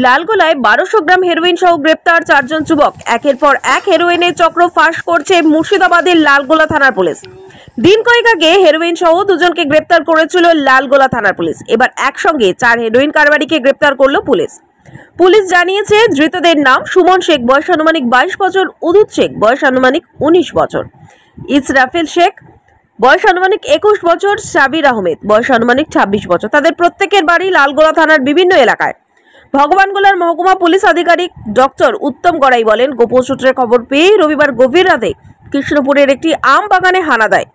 লালগোলায় 1200 গ্রাম heroin সহ গ্রেপ্তার 4 জন যুবক। একের পর এক হেরোইনের চক্র ফাঁস করছে মুর্শিদাবাদের লালগোলা থানার পুলিশ। দিন কয়েক আগে হেরোইন সহ দুজনকে গ্রেপ্তার করেছিল লালগোলা থানার পুলিশ। এবার একসঙ্গে 4 হেরোইন কারবারিকে গ্রেপ্তার করলো পুলিশ। পুলিশ জানিয়েছে ধৃতদের নাম সুমন শেখ, বয়স আনুমানিক 22 বছর, উদুত শেখ, বয়স আনুমানিক 19 বছর, ইসরাফিল শেখ, বয়স আনুমানিক 21 বছর, সাবির আহমেদ, বয়স আনুমানিক 26 বছর। তাদের প্রত্যেকের বাড়ি লালগোলা থানার বিভিন্ন এলাকায়। ভগবানগোলার মহকুমা পুলিশ আধিকারিক ডক্টর উত্তম গড়াই বলেন, গোপন সূত্রে খবর পেয়ে রবিবার গভীর রাতে কৃষ্ণপুরের একটি আম বাগানে হানা দেয়।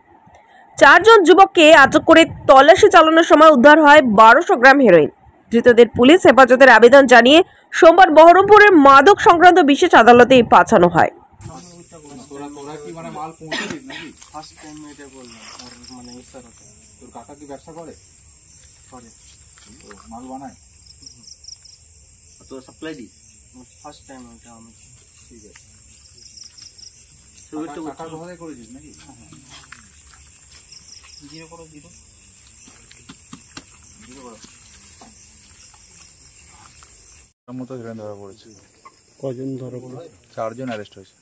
4 জন যুবককে আটক করে তল্লাশি চালানোর সময় উদ্ধার হয় 1200 গ্রাম হেরোইন। ধৃতদের পুলিশ হেফাজতের আবেদন জানিয়ে সোমবার বহরমপুরের মাদক সংক্রান্ত বিশেষ আদালতে পাঠানো হয়। সাপ্লাই দি ফার্স্ট টাইম এটা আমি ঠিক আছে তো টাকা কোথায় করেছিস নাকি জিরো করো জিরো করো মতো হিরোইন ধরা পড়েছে। কজন ধরা পড়েছে? 4 জন অ্যারেস্ট হয়েছে।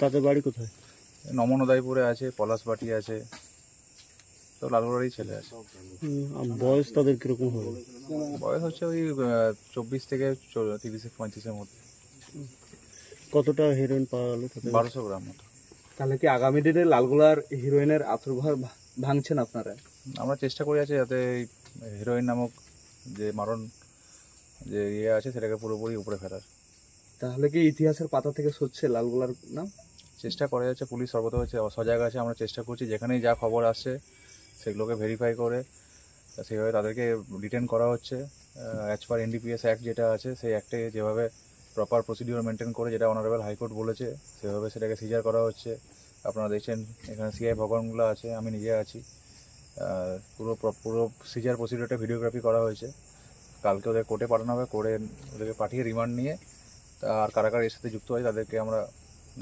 তাদের বাড়ি কোথায়? নমনদাইপুরে আছে, পলাশবাটি আছে, তো লালগোলারই ছেলে আছে। বয়স তাদের কিরকম হবে? বয়স হচ্ছে ওই 24 থেকে 30-35 এর মধ্যে। কতটা হিরোইন পাওয়া গেল? 1200 গ্রাম মতো। তাহলে কি আগামী দিনে লালগোলার হিরোইনের আত্মভার ভাঙছেন আপনারা? আমরা চেষ্টা করে আছি যাতে হিরোইন নামক যে মারণ যে ইয়ে আছে সেটাকে পুরোপুরি উপরে ফেলার। তাহলে কি ইতিহাসের পাতা থেকে সরছে লালগোলার নাম? চেষ্টা করে যাচ্ছে, পুলিশ সর্বদা হচ্ছে সজাগ আছে। আমরা চেষ্টা করছি যেখানেই যা খবর আসছে সেগুলোকে ভেরিফাই করে সেইভাবে তাদেরকে ডিটেন করা হচ্ছে। অ্যাজ পার NDPS অ্যাক্ট যেটা আছে সেই অ্যাক্টে যেভাবে প্রপার প্রসিডিওর মেনটেন করে, যেটা অনারেবল হাইকোর্ট বলেছে, সেভাবে সেটাকে সিজার করা হচ্ছে। আপনারা দেখছেন এখানে CI ভগবানগুলো আছে, আমি নিজে আছি। পুরো সিজার প্রসিডিওরটা ভিডিওগ্রাফি করা হয়েছে। কালকে ওদের কোর্টে পাঠানো হবে, কোর্টে ওদেরকে পাঠিয়ে রিমান্ড নিয়ে আর কারা কারা এর সাথে যুক্ত হয় তাদেরকে আমরা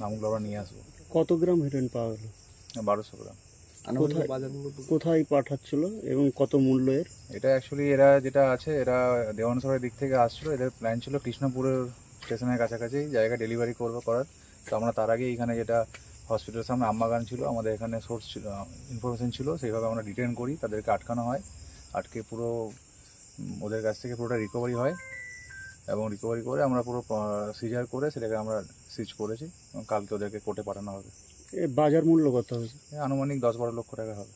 নামগুলো আমরা নিয়ে আসবো। কত গ্রাম হিরোইন পাওয়া গেল? 1200 গ্রাম। কোথায় পাঠাচ্ছিল এবং কত মূল্য এর? এটা অ্যাকচুয়ালি এরা যেটা আছে, এরা দেওয়ানসরের দিক থেকে আসছিল। এদের প্ল্যান ছিল কৃষ্ণপুরের স্টেশনের কাছাকাছি জায়গা ডেলিভারি করার। তো আমরা তার আগে এখানে যেটা হসপিটালের সামনে আমবাগান ছিল, আমাদের এখানে সোর্স ছিল, ইনফরমেশন ছিল, সেইভাবে আমরা ডিটেন করি, তাদেরকে আটকানো হয়। আটকে পুরো ওদের কাছ থেকে পুরোটা রিকভারি হয় এবং রিকভারি করে আমরা পুরো সিজার করে সেটাকে আমরা সিজ করেছি এবং কালকে ওদেরকে কোর্টে পাঠানো হবে। বাজার মূল্য কত হবে? আনুমানিক 10-12 লক্ষ টাকা হবে।